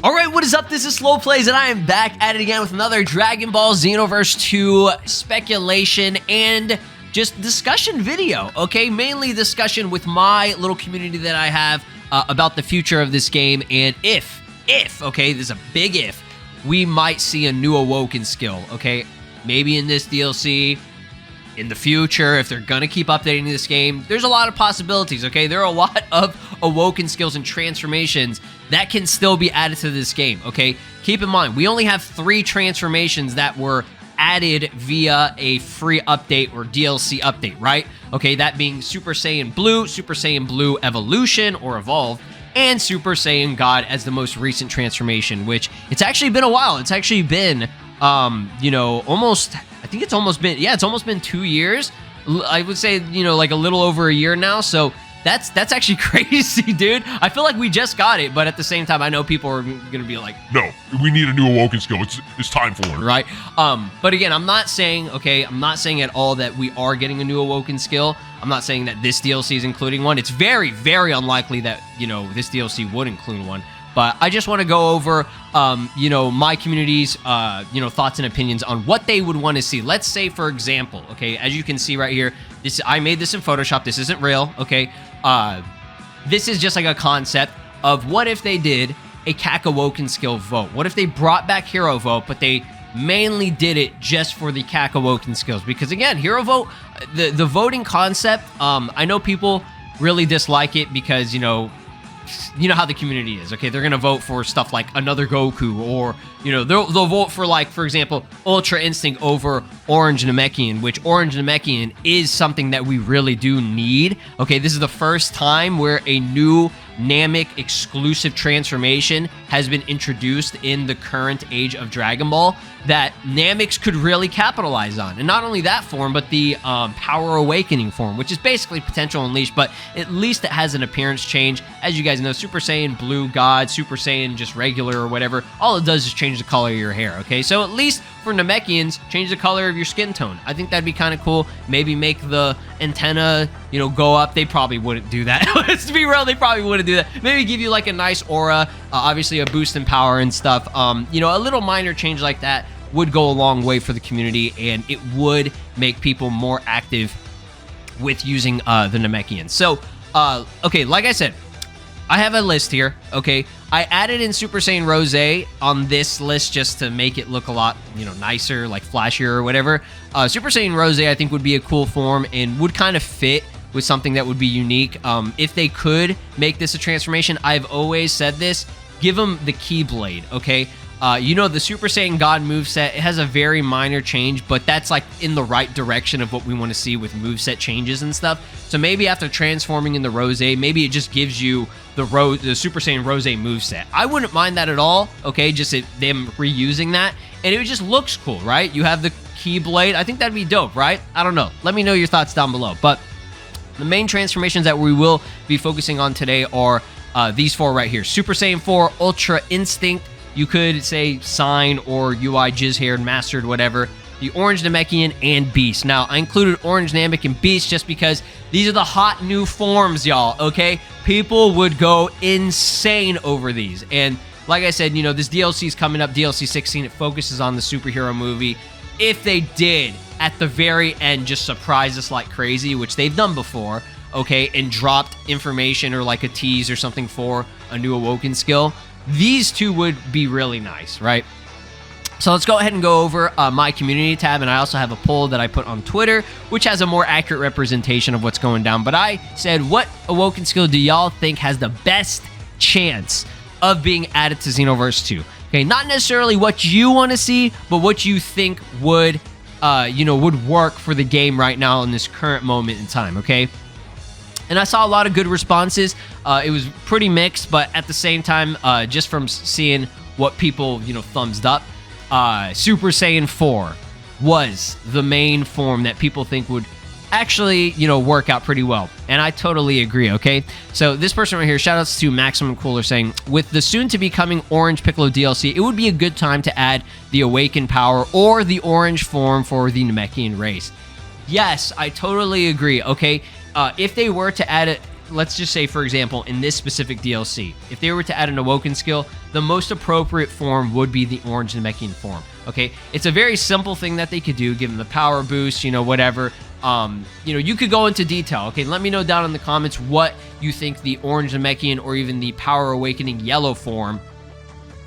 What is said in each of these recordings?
Alright, what is up? This is SLOplays, and I am back at it again with another Dragon Ball Xenoverse 2 speculation and just discussion video, okay? Mainly discussion with my little community that I have about the future of this game, and if, okay, this is a big if, we might see a new Awoken skill, okay? Maybe in this DLC, in the future, if they're gonna keep updating this game, there's a lot of possibilities, okay? There are a lot of Awoken skills and transformations that can still be added to this game, okay? Keep in mind, we only have 3 transformations that were added via a free update or DLC update, right? Okay, that being Super Saiyan Blue Evolution or Evolve, and Super Saiyan God as the most recent transformation, which it's actually been a while. It's actually been, you know, almost, I think it's almost been, yeah, it's almost been 2 years. I would say, you know, like a little over a year now, so that's actually crazy, dude. I feel like we just got it, but at the same time, I know people are gonna be like, no, we need a new Awoken skill. It's time for it. Right? But again, I'm not saying, okay, I'm not saying at all that we are getting a new Awoken skill. I'm not saying that this DLC is including one. It's very, very unlikely that, you know, this DLC would include one. But I just want to go over, you know, my community's, you know, thoughts and opinions on what they would want to see. Let's say, for example, okay, as you can see right here, I made this in Photoshop. This isn't real, okay? This is just like a concept of what if they did a CAC Awoken skill vote? What if they brought back Hero Vote, but they mainly did it just for the CAC Awoken skills? Because again, Hero Vote, the voting concept, I know people really dislike it because, you know how the community is, okay? They're gonna vote for stuff like another Goku, or, you know, they'll vote for, like, for example, Ultra Instinct over Orange Namekian, which Orange Namekian is something that we really do need, okay? This is the first time where a new Namek exclusive transformation has been introduced in the current age of Dragon Ball that Nameks could really capitalize on. And not only that form, but the Power Awakening form, which is basically Potential Unleashed, but at least it has an appearance change. As you guys know, Super Saiyan Blue God, Super Saiyan just regular or whatever, all it does is change the color of your hair, okay? So at least for Namekians, change the color of your skin tone. I think that'd be kind of cool. Maybe make the antenna, you know, go up. They probably wouldn't do that. Let's be real, they probably wouldn't do that. Maybe give you like a nice aura, obviously a boost in power and stuff. You know, a little minor change like that would go a long way for the community, and it would make people more active with using the Namekians. So, okay, like I said, I have a list here, okay? I added in Super Saiyan Rose on this list just to make it look a lot, you know, nicer, like flashier or whatever. Super Saiyan Rose, I think, would be a cool form and would kind of fit with something that would be unique. If they could make this a transformation, I've always said this, give them the Keyblade, okay? You know, the Super Saiyan God moveset, it has a very minor change, but that's like in the right direction of what we want to see with moveset changes and stuff. So maybe after transforming in the Rose, maybe it just gives you the Super Saiyan Rose moveset. I wouldn't mind that at all, okay? Just them reusing that, and it just looks cool, right? You have the Keyblade. I think that'd be dope, right? I don't know. Let me know your thoughts down below. But the main transformations that we will be focusing on today are these 4 right here. Super Saiyan 4 Ultra Instinct. You could say Sign or UI Jizz-haired, Mastered, whatever. The Orange Namekian and Beast. Now, I included Orange Namek and Beast just because these are the hot new forms, y'all, okay? People would go insane over these. And like I said, you know, this DLC is coming up, DLC 16. It focuses on the superhero movie. If they did, at the very end, just surprise us like crazy, which they've done before, okay, and dropped information or like a tease or something for a new Awoken skill, these 2 would be really nice, right? So let's go ahead and go over my community tab, and I also have a poll that I put on Twitter, which has a more accurate representation of what's going down. But I said, what Awoken skill do y'all think has the best chance of being added to Xenoverse 2? Okay, not necessarily what you want to see, but what you think would, you know, would work for the game right now in this current moment in time, okay? And I saw a lot of good responses. It was pretty mixed, but at the same time, just from seeing what people, you know, thumbs up, Super Saiyan 4 was the main form that people think would actually, you know, work out pretty well. And I totally agree, okay? So this person right here, shoutouts to Maximum Cooler, saying, with the soon-to-be coming Orange Piccolo DLC, it would be a good time to add the Awaken power or the orange form for the Namekian race. Yes, I totally agree, okay? If they were to add it, let's just say, for example, in this specific DLC, if they were to add an Awoken skill, the most appropriate form would be the orange Namekian form, okay? It's a very simple thing that they could do, give them the power boost, you know, whatever. You could go into detail, okay? Let me know down in the comments what you think the orange Namekian or even the Power Awakening yellow form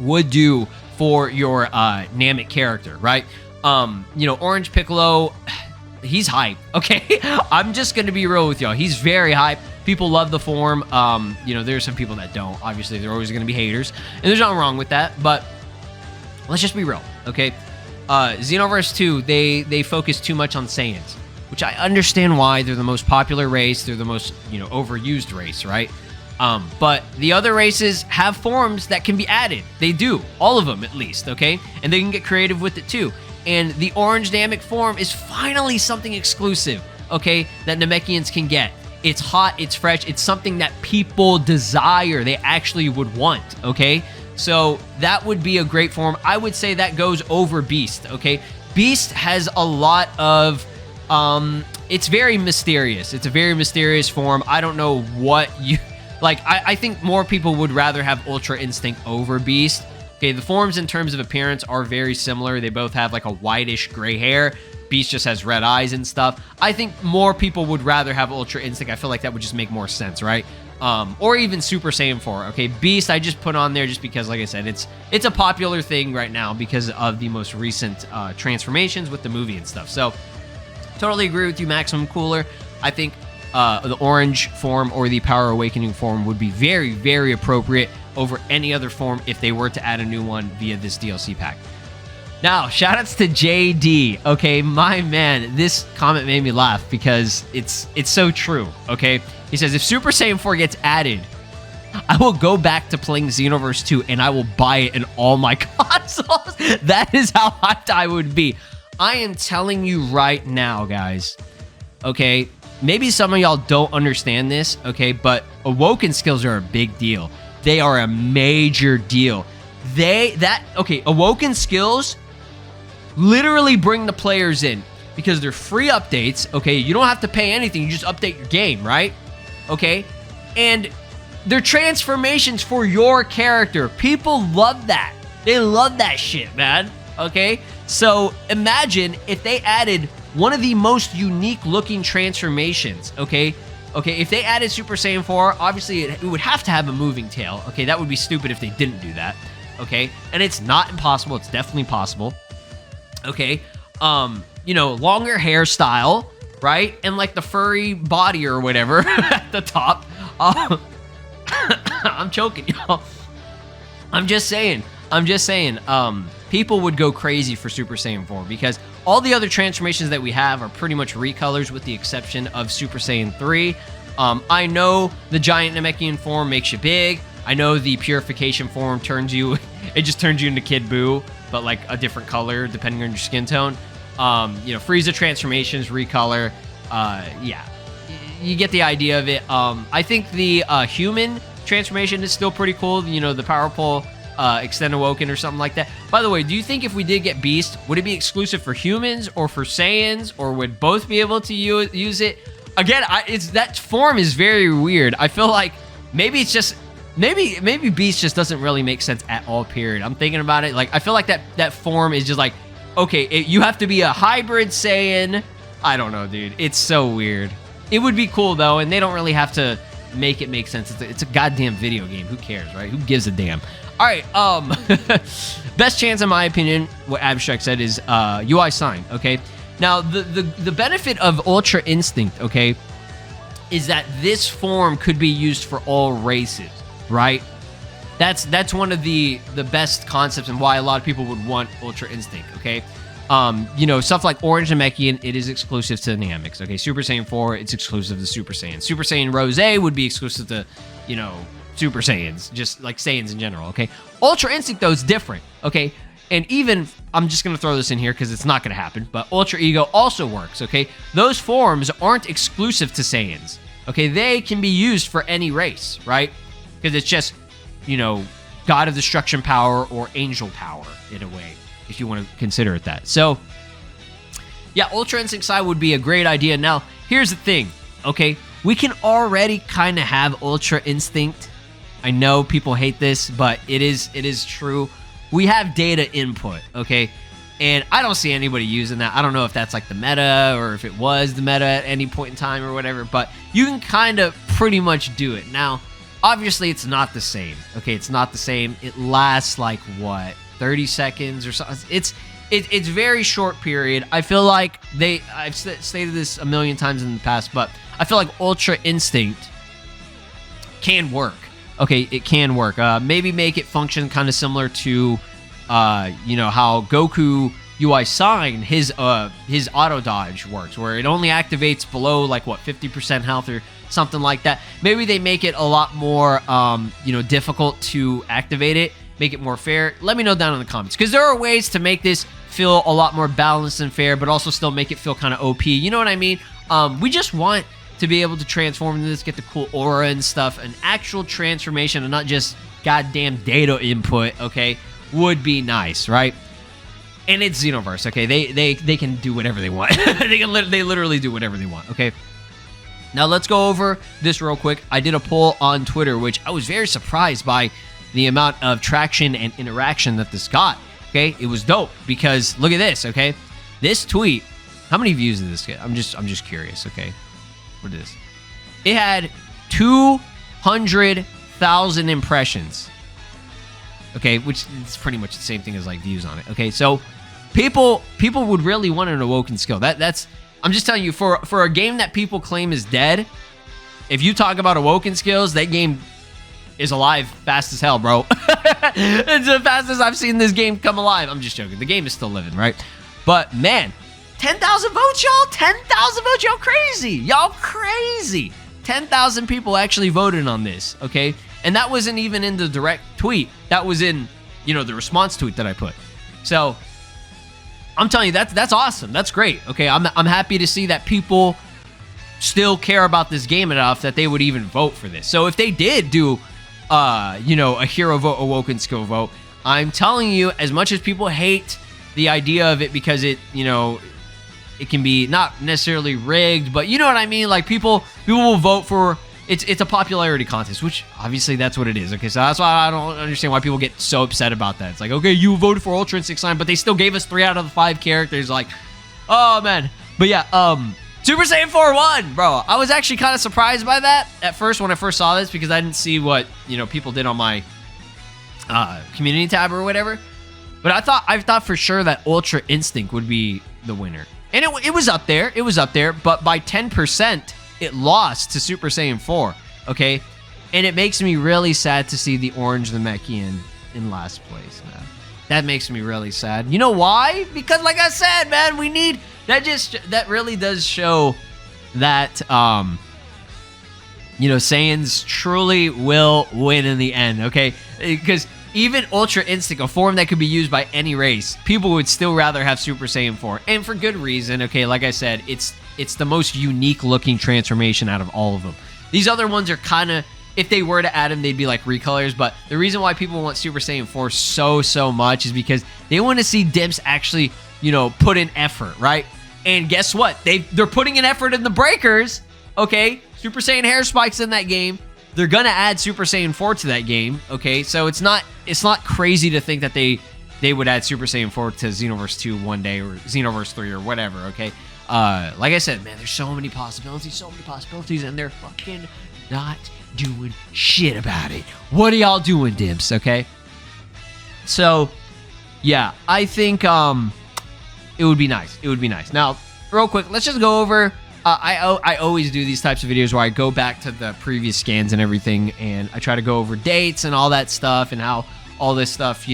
would do for your Namek character, right? Orange Piccolo, he's hype, okay? I'm just gonna be real with y'all. He's very hype. People love the form. There's some people that don't. Obviously, there are always gonna be haters, and there's nothing wrong with that, but let's just be real, okay? Xenoverse 2, they focus too much on Saiyans, which I understand why. They're the most popular race. They're the most, overused race, right? But the other races have forms that can be added. They do. All of them, at least, okay? And they can get creative with it, too. And the orange Namek form is finally something exclusive, okay, that Namekians can get. It's hot, it's fresh, it's something that people desire, they actually would want, okay? So that would be a great form. I would say that goes over Beast, okay? Beast has a lot of... it's very mysterious. It's a very mysterious form. I don't know what you... Like, I think more people would rather have Ultra Instinct over Beast. Okay, the forms in terms of appearance are very similar. They both have like a whitish gray hair. Beast just has red eyes and stuff. I think more people would rather have Ultra Instinct. I feel like that would just make more sense, right? Or even Super Saiyan 4. Okay, Beast I just put on there just because, like I said, it's a popular thing right now because of the most recent transformations with the movie and stuff. So, totally agree with you, Maximum Cooler. I think the orange form or the Power Awakening form would be very, very appropriate over any other form if they were to add a new one via this DLC pack. Now, shoutouts to JD. Okay, my man, this comment made me laugh because it's so true, okay? He says, if Super Saiyan 4 gets added, I will go back to playing Xenoverse 2 and I will buy it in all my consoles. That is how hyped I would be. I am telling you right now, guys, okay? Maybe some of y'all don't understand this, okay? But Awoken skills are a big deal. They are a major deal. Awoken skills literally bring the players in because they're free updates, okay? You don't have to pay anything. You just update your game, right? Okay? And they're transformations for your character. People love that. They love that shit, man. Okay? So imagine if they added one of the most unique looking transformations, okay? Okay, if they added Super Saiyan 4, obviously it would have to have a moving tail. Okay, that would be stupid if they didn't do that. Okay, and it's not impossible. It's definitely possible. Okay, longer hairstyle, right? And like the furry body or whatever at the top. I'm choking, y'all. I'm just saying. People would go crazy for Super Saiyan 4 because all the other transformations that we have are pretty much recolors with the exception of Super Saiyan 3. I know the giant Namekian form makes you big. I know the purification form it just turns you into Kid Buu, but like a different color depending on your skin tone. Frieza transformations, recolor. Yeah, you get the idea of it. I think the human transformation is still pretty cool. The powerful Extend Awoken or something like that. By the way, do you think if we did get Beast, would it be exclusive for humans or for Saiyans, or would both be able to use it? Again, that form is very weird. I feel like maybe it's just maybe Beast just doesn't really make sense at all. Period. I'm thinking about it. Like I feel like that form is just like, okay, you have to be a hybrid Saiyan. I don't know, dude. It's so weird. It would be cool though, and they don't really have to make it make sense. It's a goddamn video game. Who cares, right? Who gives a damn? All right, best chance in my opinion, what Abstract said is UI sign, okay? Now, the benefit of Ultra Instinct, okay, is that this form could be used for all races, right? That's one of the best concepts and why a lot of people would want Ultra Instinct, okay? Stuff like Orange Namekian, it is exclusive to Nameks, okay? Super Saiyan 4, it's exclusive to Super Saiyan. Super Saiyan Rose would be exclusive to, Super Saiyans, just like Saiyans in general, okay? Ultra Instinct, though, is different, okay? And even, I'm just going to throw this in here because it's not going to happen, but Ultra Ego also works, okay? Those forms aren't exclusive to Saiyans, okay? They can be used for any race, right? Because it's just, God of Destruction power or Angel power, in a way, if you want to consider it that. So, yeah, Ultra Instinct side would be a great idea. Now, here's the thing, okay? we can already kind of have Ultra Instinct. I know people hate this, but it is true. We have data input, okay? And I don't see anybody using that. I don't know if that's like the meta or if it was the meta at any point in time or whatever, but you can kind of pretty much do it. Now, obviously, it's not the same, okay? It's not the same. It lasts like, what, 30 seconds or something? It's very short period. I feel like I've stated this a million times in the past, but I feel like Ultra Instinct can work. Okay, it can work. Maybe make it function kind of similar to, how Goku UI Sign, his auto dodge works, where it only activates below like what 50% health or something like that. Maybe they make it a lot more, difficult to activate it, make it more fair. Let me know down in the comments, because there are ways to make this feel a lot more balanced and fair, but also still make it feel kind of OP. You know what I mean? We just want to be able to transform into this, get the cool aura and stuff. An actual transformation and not just goddamn data input, okay, would be nice, right? And it's Xenoverse, okay? They can do whatever they want. they literally do whatever they want, okay? Now let's go over this real quick. I did a poll on Twitter, which I was very surprised by the amount of traction and interaction that this got, okay? It was dope because look at this, okay? This tweet, how many views did this get? I'm just curious, okay? What is this? It had 200,000 impressions. Okay, which is pretty much the same thing as like views on it. Okay, so people would really want an Awoken skill. That's I'm just telling you, for a game that people claim is dead, if you talk about Awoken skills, that game is alive fast as hell, bro. It's the fastest I've seen this game come alive. I'm just joking. The game is still living, right? But man, 10,000 votes, y'all. 10,000 votes, y'all crazy. Y'all crazy. 10,000 people actually voted on this, okay? And that wasn't even in the direct tweet. That was in, the response tweet that I put. So I'm telling you, that's awesome. That's great. Okay, I'm happy to see that people still care about this game enough that they would even vote for this. So if they did do, a hero vote, Awoken skill vote, I'm telling you, as much as people hate the idea of it because it can be not necessarily rigged, but you know what I mean? Like people will vote for it's a popularity contest, which obviously that's what it is. Okay, so that's why I don't understand why people get so upset about that. It's like, okay, you voted for Ultra Instinct Slime, but they still gave us 3 out of the 5 characters. Like, oh man. But yeah, Super Saiyan 4 won, bro. I was actually kind of surprised by that at first when I first saw this because I didn't see what people did on my community tab or whatever. But I thought for sure that Ultra Instinct would be the winner. And it was up there. It was up there. But by 10%, it lost to Super Saiyan 4. Okay? And it makes me really sad to see the Orange the Mechian in last place, man. That makes me really sad. You know why? Because like I said, man, we need... That really does show that, Saiyans truly will win in the end, okay? Because... even Ultra Instinct, a form that could be used by any race, people would still rather have Super Saiyan 4. And for good reason, okay? Like I said, it's the most unique looking transformation out of all of them. These other ones are kind of, if they were to add them, they'd be like recolors. But the reason why people want Super Saiyan 4 so much is because they want to see Dimps actually, put in effort, right? And guess what? They're putting an effort in the breakers, okay? Super Saiyan Hair Spike's in that game. They're gonna add Super Saiyan 4 to that game, okay? So it's not crazy to think that they would add Super Saiyan 4 to Xenoverse 2 one day or Xenoverse 3 or whatever, okay? Like I said, man, there's so many possibilities, and they're fucking not doing shit about it. What are y'all doing, Dimps, okay? So, yeah, I think it would be nice. It would be nice. Now, real quick, let's just go over... I always do these types of videos where I go back to the previous scans and everything, and I try to go over dates and all that stuff and how all this stuff,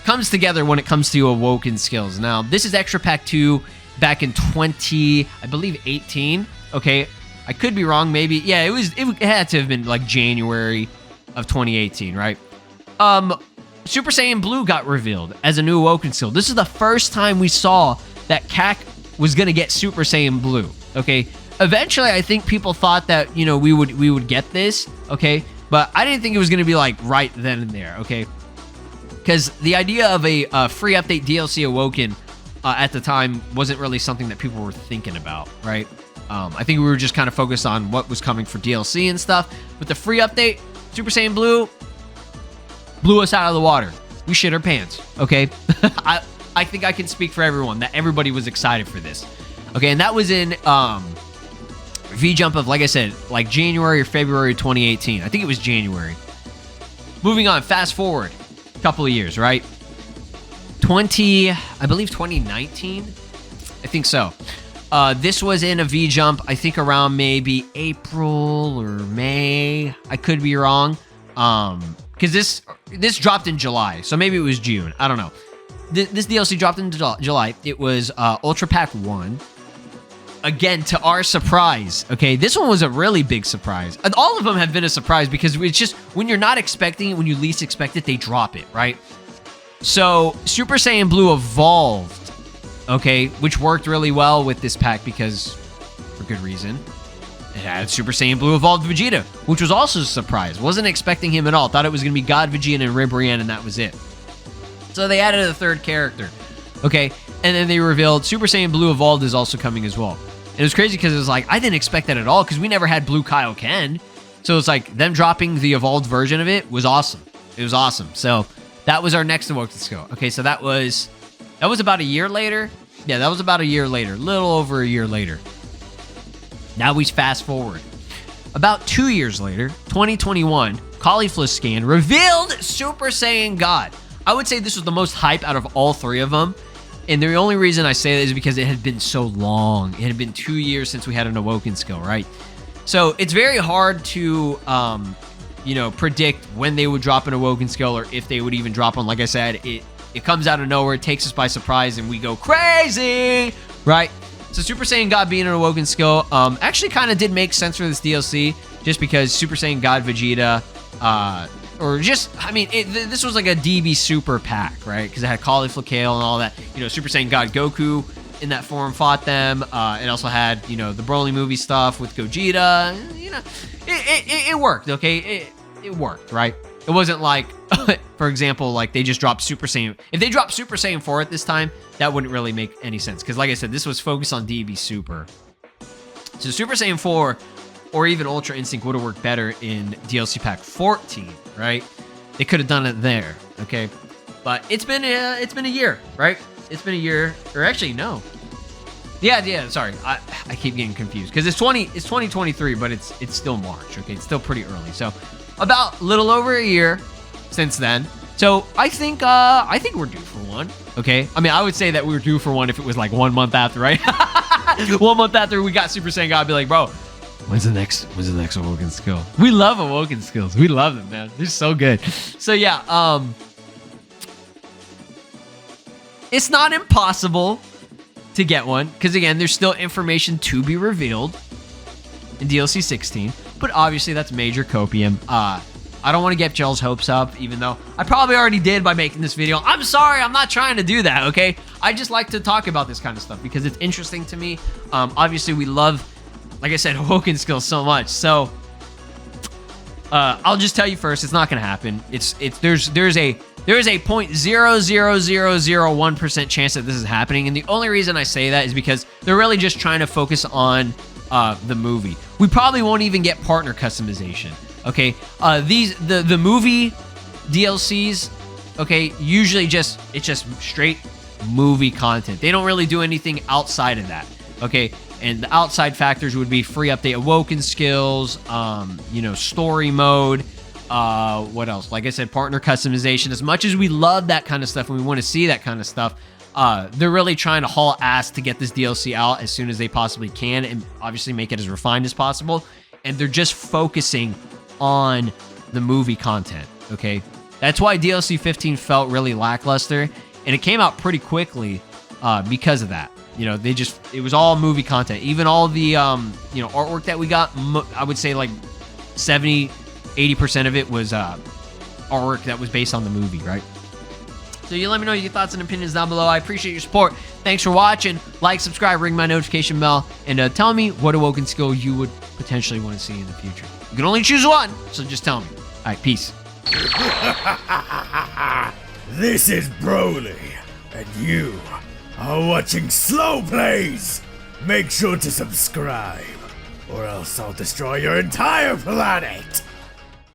comes together when it comes to Awoken skills. Now, this is Extra Pack 2 back in 2018, okay? I could be wrong, maybe. Yeah, it had to have been like January of 2018, right? Super Saiyan Blue got revealed as a new Awoken skill. This is the first time we saw that CAC was going to get Super Saiyan Blue. Okay, eventually I think people thought that, we would get this, okay? But I didn't think it was going to be like right then and there, okay? Because the idea of a free update DLC Awoken at the time wasn't really something that people were thinking about, right? I think we were just kind of focused on what was coming for DLC and stuff. With the free update, Super Saiyan Blue blew us out of the water. We shit our pants, okay? I think I can speak for everyone that everybody was excited for this. Okay, and that was in V-Jump of, like I said, like January or February 2018. I think it was January. Moving on, fast forward a couple of years, right? I believe 2019? I think so. This was in a V-Jump, I think around maybe April or May. I could be wrong. Because this dropped in July, so maybe it was June. I don't know. This DLC dropped in July. It was Ultra Pack 1. Again, to our surprise, okay? This one was a really big surprise. And all of them have been a surprise because it's just, when you're not expecting it, when you least expect it, they drop it, right? So, Super Saiyan Blue evolved, okay? Which worked really well with this pack because, for good reason, it had Super Saiyan Blue evolved Vegeta, which was also a surprise. Wasn't expecting him at all. Thought it was going to be God Vegeta and Ribrianne, and that was it. So they added a third character, okay? And then they revealed Super Saiyan Blue Evolved is also coming as well. And it was crazy because it was like, I didn't expect that at all because we never had Blue Kaioken. So it's like them dropping the evolved version of it was awesome. It was awesome. So that was our next Awoken skill. Okay, so that was about a year later. Yeah, that was about a year later. A little over a year later. Now we fast forward. About 2 years later, 2021, Caulifla Scan revealed Super Saiyan God. I would say this was the most hype out of all three of them. And the only reason I say that is because it had been so long. It had been 2 years since we had an Awoken skill, right? So it's very hard to, predict when they would drop an Awoken skill or if they would even drop one. Like I said, it comes out of nowhere. It takes us by surprise and we go crazy, right? So Super Saiyan God being an Awoken skill actually kind of did make sense for this DLC just because Super Saiyan God Vegeta, this was like a DB Super pack, right? Because it had Caulifla Kale and all that. Super Saiyan God Goku in that form fought them. It also had, the Broly movie stuff with Gogeta. It worked, okay? It worked, right? It wasn't like, for example, like they just dropped Super Saiyan. If they dropped Super Saiyan 4 at this time, that wouldn't really make any sense. Because like I said, this was focused on DB Super. So Super Saiyan 4 or even Ultra Instinct would have worked better in DLC Pack 14, right? They could have done it there, okay? But it's been a year, right? It's been a year, or actually no. Yeah. Sorry, I keep getting confused because it's 2023, but it's still March, okay? It's still pretty early, so about a little over a year since then. So I think we're due for one, okay? I mean, I would say that we were due for one if it was like 1 month after, right? 1 month after we got Super Saiyan God, I'd be like, bro, when's the next Awoken skill? We love Awoken skills. We love them, man. They're so good. So yeah, it's not impossible to get one because again, there's still information to be revealed in DLC 16, but obviously that's major copium. I don't want to get Gel's hopes up, even though I probably already did by making this video. I'm sorry, I'm not trying to do that, okay? I just like to talk about this kind of stuff because it's interesting to me. Obviously, we love, like I said, Awoken skills so much. So, I'll just tell you first, it's not going to happen. There's a 0.00001% chance that this is happening, and the only reason I say that is because they're really just trying to focus on the movie. We probably won't even get partner customization. Okay, the movie DLCs, okay, usually it's just straight movie content. They don't really do anything outside of that. Okay, and the outside factors would be free update Awoken skills, story mode. What else? Like I said, partner customization. As much as we love that kind of stuff and we want to see that kind of stuff, they're really trying to haul ass to get this DLC out as soon as they possibly can and obviously make it as refined as possible. And they're just focusing on the movie content, okay? That's why DLC 15 felt really lackluster, and it came out pretty quickly because of that. It was all movie content. Even all the, artwork that we got, I would say like 70-80% of it was artwork that was based on the movie, right? So you let me know your thoughts and opinions down below. I appreciate your support. Thanks for watching. Like, subscribe, ring my notification bell, and tell me what Awoken skill you would potentially want to see in the future. You can only choose one, so just tell me. All right, peace. This is Broly, and you are watching SLOplays. make sure to subscribe, or else I'll destroy your entire planet.